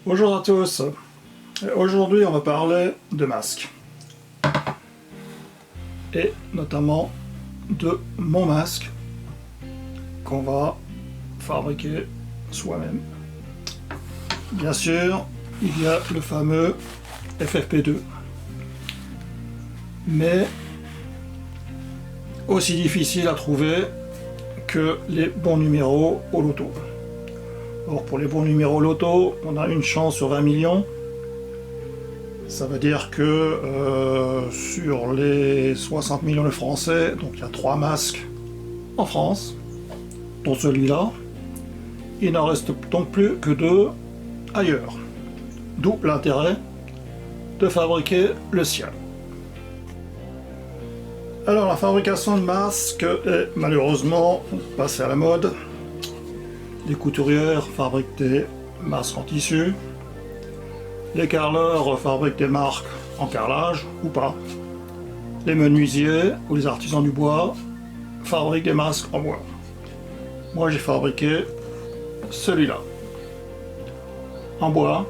Bonjour à tous, aujourd'hui on va parler de masques et notamment de mon masque qu'on va fabriquer soi-même. Bien sûr, il y a le fameux FFP2, mais aussi difficile à trouver que les bons numéros au loto. Or, pour les bons numéros loto, on a une chance sur 20 millions. Ça veut dire que sur les 60 millions de Français, donc il y a 3 masques en France, dont celui-là. Il n'en reste donc plus que 2 ailleurs. D'où l'intérêt de fabriquer le sien. Alors la fabrication de masques est malheureusement passée à la mode. Les couturières fabriquent des masques en tissu. Les carreleurs fabriquent des marques en carrelage ou pas. Les menuisiers ou les artisans du bois fabriquent des masques en bois. Moi j'ai fabriqué celui-là. En bois.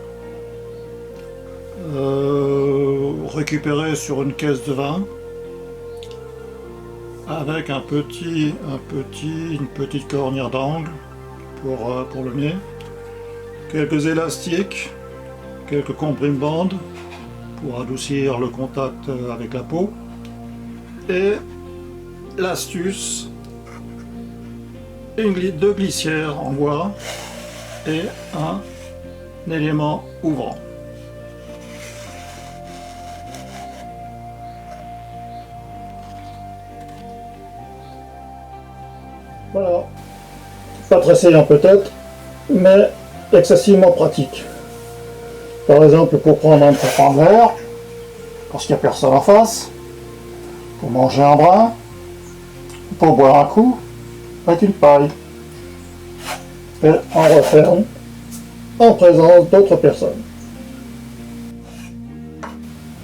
Récupéré sur une caisse de vin. Avec une petite cornière d'angle. Pour le nez, quelques élastiques, quelques comprimes-bandes pour adoucir le contact avec la peau, et l'astuce, deux glissières en bois et un élément ouvrant. Voilà. Pas très saillant peut-être, mais excessivement pratique. Par exemple, pour prendre un traitement de verre, parce qu'il n'y a personne en face, pour manger un brin, pour boire un coup, avec une paille. Et on referme en présence d'autres personnes.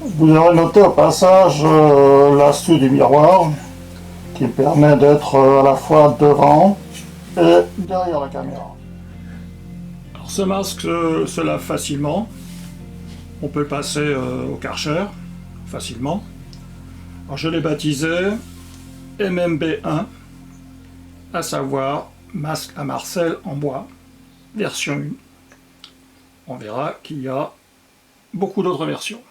Vous aurez noté au passage l'astuce du miroir, qui me permet d'être à la fois devant et derrière la caméra. Alors ce masque se lave facilement. On peut le passer au Karcher facilement. Alors je l'ai baptisé MMB1, à savoir masque à Marcel en bois, version 1. On verra qu'il y a beaucoup d'autres versions.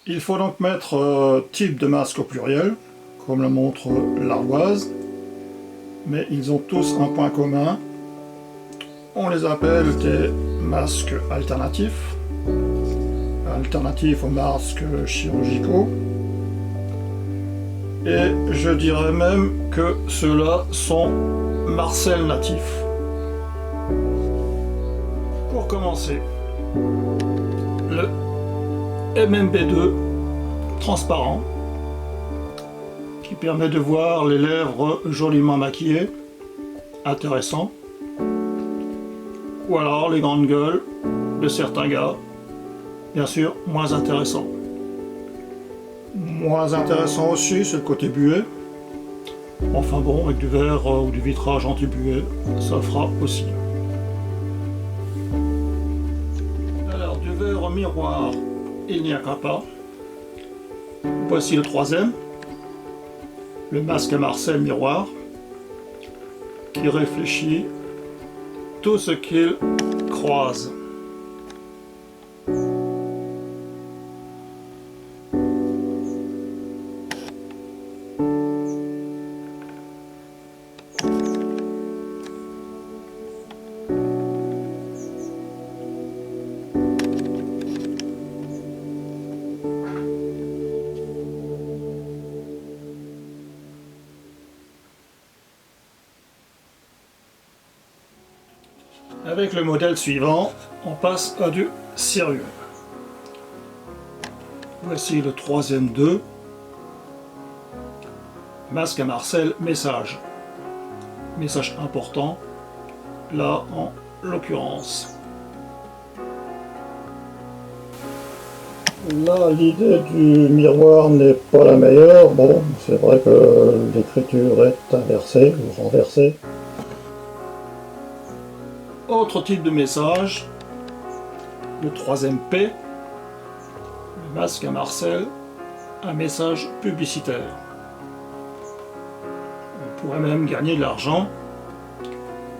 Il faut donc mettre type de masque au pluriel, comme le montre l'ardoise. Mais ils ont tous un point commun, on les appelle des masques alternatifs, alternatifs aux masques chirurgicaux, et je dirais même que ceux-là sont Marcel natifs. Pour commencer, le MMB2 transparent, qui permet de voir les lèvres joliment maquillées, intéressant. Ou alors les grandes gueules de certains gars, bien sûr moins intéressant. Moins intéressant aussi, c'est le côté buée. Enfin bon, avec du verre ou du vitrage anti-buée, ça fera aussi. Alors du verre au miroir, il n'y a qu'un pas. Voici le troisième. Le masque à Marcel miroir, qui réfléchit tout ce qu'il croise. Avec le modèle suivant, on passe à du sérieux. Voici le troisième 2. Masque à Marcel, message. Message important, là en l'occurrence. Là, l'idée du miroir n'est pas la meilleure. Bon, c'est vrai que l'écriture est inversée ou renversée. Autre type de message, le troisième P, le masque à Marcel, un message publicitaire. On pourrait même gagner de l'argent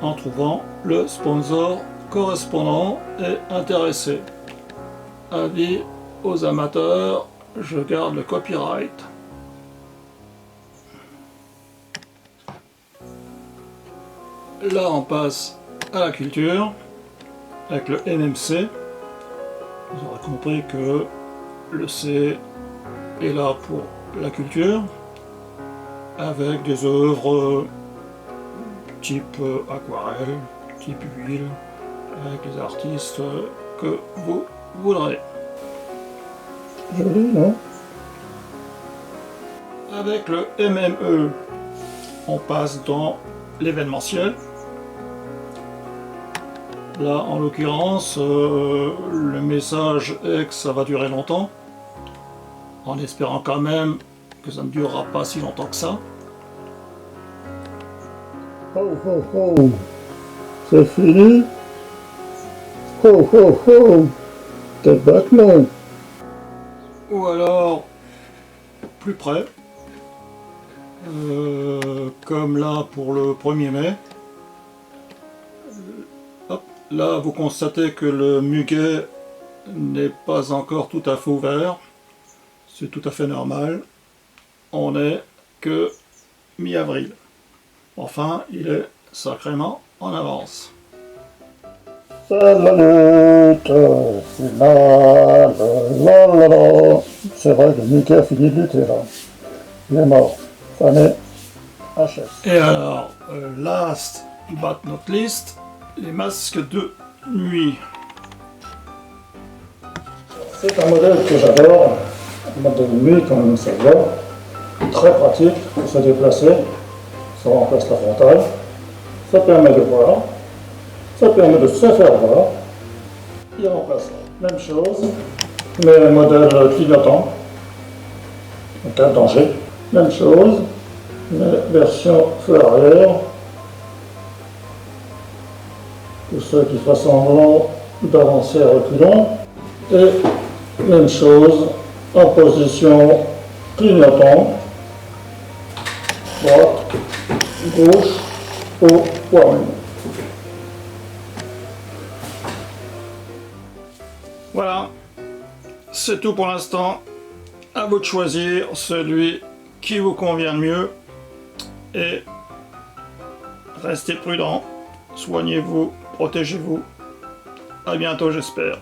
en trouvant le sponsor correspondant et intéressé. Avis aux amateurs, je garde le copyright. Là on passe à la culture avec le MMC. Vous aurez compris que le C est là pour la culture avec des œuvres type aquarelle, type huile, avec les artistes que vous voudrez. Joli, non? Avec le MME, on passe dans l'événementiel. Là, en l'occurrence, le message est que ça va durer longtemps, en espérant quand même que ça ne durera pas si longtemps que ça. Ho ho ho, c'est fini? Ho ho ho, t'es Batman. Ou alors, plus près, comme là pour le 1er mai. Hop, là vous constatez que le muguet n'est pas encore tout à fait ouvert. C'est tout à fait normal. On n'est que mi-avril. Enfin, il est sacrément en avance. Salut, c'est là, là, là. C'est vrai que Mickey a fini de lutter là. Il est mort. Fanny, HS. Et alors, last but not least, les masques de nuit. C'est un modèle que j'adore. Un modèle de nuit, comme vous savez. Très pratique pour se déplacer. Ça remplace la frontale. Ça permet de voir. Ça permet de se faire voir. Il remplace la même chose, mais modèle clignotant. En cas de danger. Même chose, mais version feu arrière. Pour ceux qui font semblant d'avancer à reculons. Et même chose en position clignotant. Droite, gauche, au poignet. Voilà, c'est tout pour l'instant. À vous de choisir celui qui vous convient le mieux. Et restez prudents, soignez-vous, protégez-vous. À bientôt, j'espère.